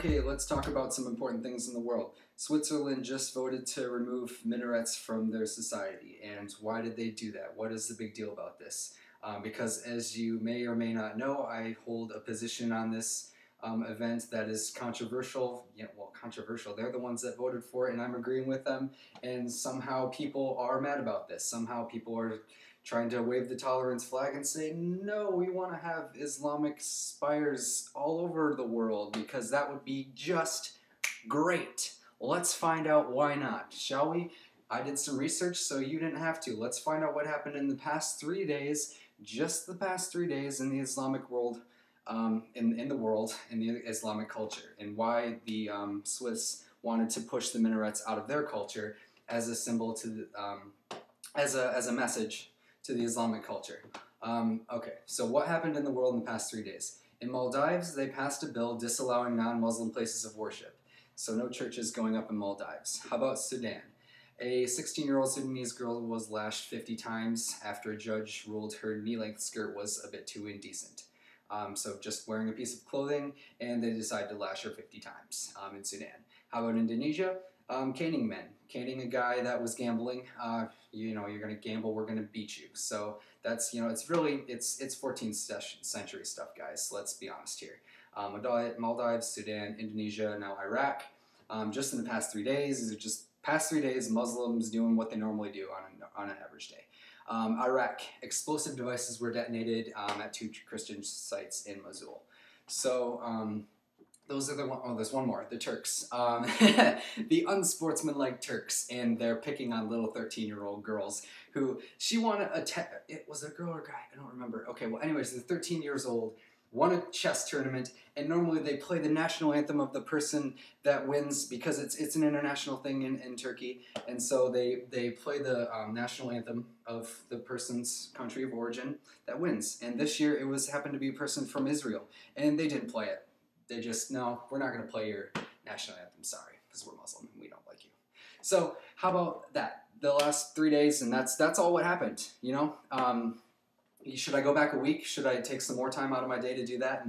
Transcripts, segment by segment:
Okay, let's talk about some important things in the world. Switzerland just voted to remove minarets from their society. And why did they do that? What is the big deal about this? Because as you may or may not know, I hold a position on this event that is controversial. Yeah, well, controversial. They're the ones that voted for it, and I'm agreeing with them. And somehow people are mad about this. Somehow people are trying to wave the tolerance flag and say, no, we want to have Islamic spires all over the world because that would be just great. Let's find out why not, shall we? I did some research so you didn't have to. Let's find out what happened in the past 3 days, just the past 3 days in the Islamic world, in the world, in the Islamic culture, and why the Swiss wanted to push the minarets out of their culture as a symbol to, as a message to the Islamic culture. Okay, so what happened in the world in the past 3 days? In Maldives, they passed a bill disallowing non-Muslim places of worship. So no churches going up in Maldives. How about Sudan? A 16-year-old Sudanese girl was lashed 50 times after a judge ruled her knee-length skirt was a bit too indecent. So just wearing a piece of clothing, and they decided to lash her 50 times in Sudan. How about Indonesia? Caning men. Caning a guy that was gambling. You know, you're going to gamble, we're going to beat you. So that's, you know, it's really, it's 14th century stuff, guys. Let's be honest here. Maldives, Sudan, Indonesia, now Iraq. Just in the past 3 days, these are just past 3 days, Muslims doing what they normally do on an average day. Iraq, explosive devices were detonated at 2 Christian sites in Mosul. So, those are the one, oh, there's one more, the Turks. The unsportsmanlike Turks, and they're picking on little 13-year-old girls who, she won it was a girl or guy, I don't remember. Okay, well anyways, the 13 years old, won a chess tournament, and normally they play the national anthem of the person that wins because it's an international thing in Turkey, and so they play the national anthem of the person's country of origin that wins. And this year it happened to be a person from Israel, and they didn't play it. They just, no, we're not going to play your national anthem, sorry, because we're Muslim and we don't like you. So how about that? The last 3 days, and that's all what happened, you know? Should I go back a week? Should I take some more time out of my day to do that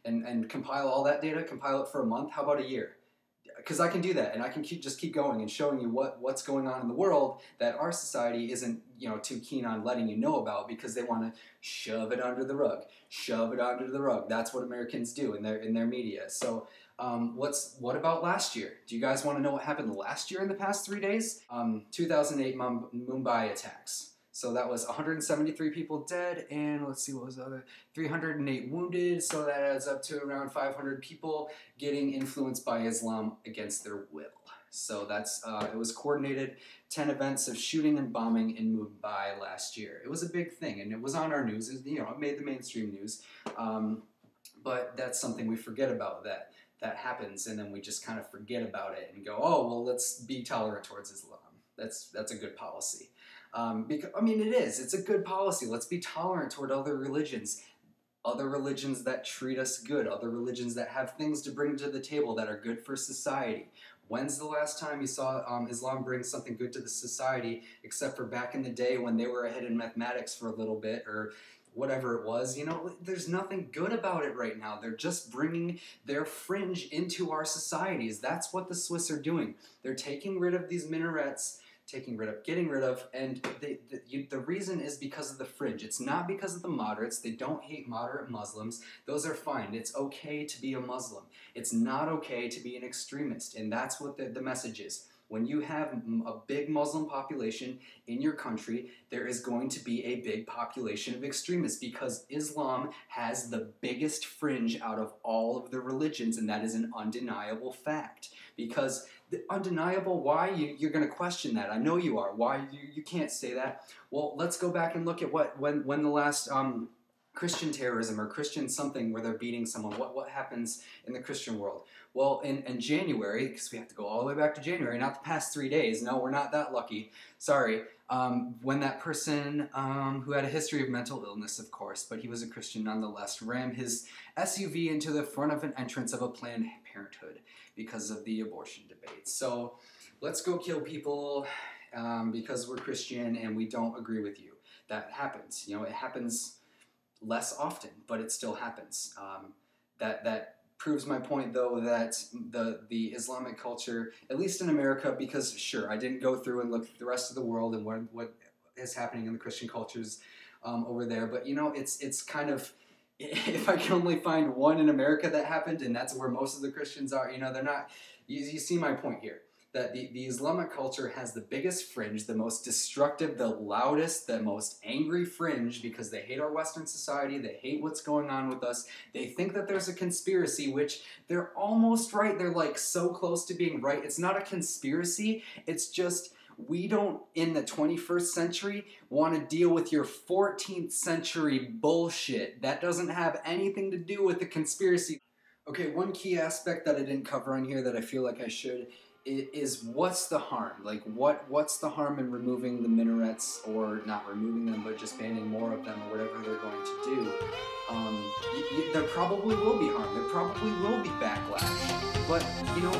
and compile all that data, compile it for a month? How about a year? Because I can do that, and I can just keep going and showing you what's going on in the world that our society isn't, you know, too keen on letting you know about because they want to shove it under the rug. Shove it under the rug. That's what Americans do in their media. So what about last year? Do you guys want to know what happened last year in the past 3 days? 2008 Mumbai attacks. So that was 173 people dead, and let's see, what was the other? 308 wounded, so that adds up to around 500 people getting influenced by Islam against their will. So that's, it was coordinated 10 events of shooting and bombing in Mumbai last year. It was a big thing, and it was on our news. You know, it made the mainstream news. But that's something we forget about, that happens, and then we just kind of forget about it and go, oh, well, let's be tolerant towards Islam. That's a good policy. Because, I mean, it is. It's a good policy. Let's be tolerant toward other religions that treat us good, other religions that have things to bring to the table that are good for society. When's the last time you saw Islam bring something good to the society, except for back in the day when they were ahead in mathematics for a little bit, or whatever it was? You know, there's nothing good about it right now. They're just bringing their fringe into our societies. That's what the Swiss are doing. They're taking rid of these minarets, getting rid of, and the reason is because of the fringe. It's not because of the moderates. They don't hate moderate Muslims. Those are fine. It's okay to be a Muslim. It's not okay to be an extremist, and that's what the message is. When you have a big Muslim population in your country, there is going to be a big population of extremists because Islam has the biggest fringe out of all of the religions, and that is an undeniable fact. Because undeniable, why? You're going to question that. I know you are. Why? You can't say that. Well, let's go back and look at when the last Christian terrorism or Christian something where they're beating someone, what happens in the Christian world? Well, in January, because we have to go all the way back to January, not the past 3 days. No, we're not that lucky. Sorry. When that person who had a history of mental illness, of course, but he was a Christian nonetheless, rammed his SUV into the front of an entrance of a Planned Parenthood because of the abortion debate. So let's go kill people because we're Christian and we don't agree with you. That happens. You know, it happens less often, but it still happens. That proves my point, though, that the Islamic culture, at least in America, because sure, I didn't go through and look at the rest of the world and what is happening in the Christian cultures over there, but you know, it's kind of, if I can only find one in America that happened, and that's where most of the Christians are, you know, they're not. You see my point here. That the Islamic culture has the biggest fringe, the most destructive, the loudest, the most angry fringe, because they hate our Western society, they hate what's going on with us, they think that there's a conspiracy, which they're almost right, they're like so close to being right. It's not a conspiracy, it's just we don't, in the 21st century, want to deal with your 14th century bullshit. That doesn't have anything to do with the conspiracy. Okay, one key aspect that I didn't cover on here that I feel like I should is what's the harm? Like, what's the harm in removing the minarets, or not removing them, but just banning more of them, or whatever they're going to do? There probably will be harm. There probably will be backlash. But, you know,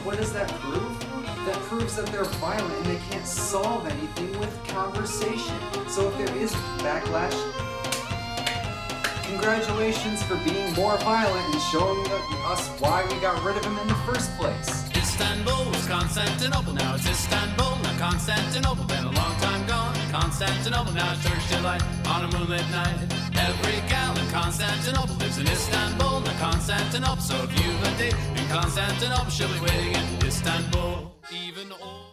what does that prove? That proves that they're violent and they can't solve anything with conversation. So if there is backlash, congratulations for being more violent and showing us why we got rid of him in the first place. Istanbul was Constantinople, now it's Istanbul, not Constantinople, been a long time gone. Constantinople, now it's Turkish delight on a moonlit night. Every gal in Constantinople lives in Istanbul, not Constantinople. So if you've a date in Constantinople, she'll be waiting in Istanbul. Even old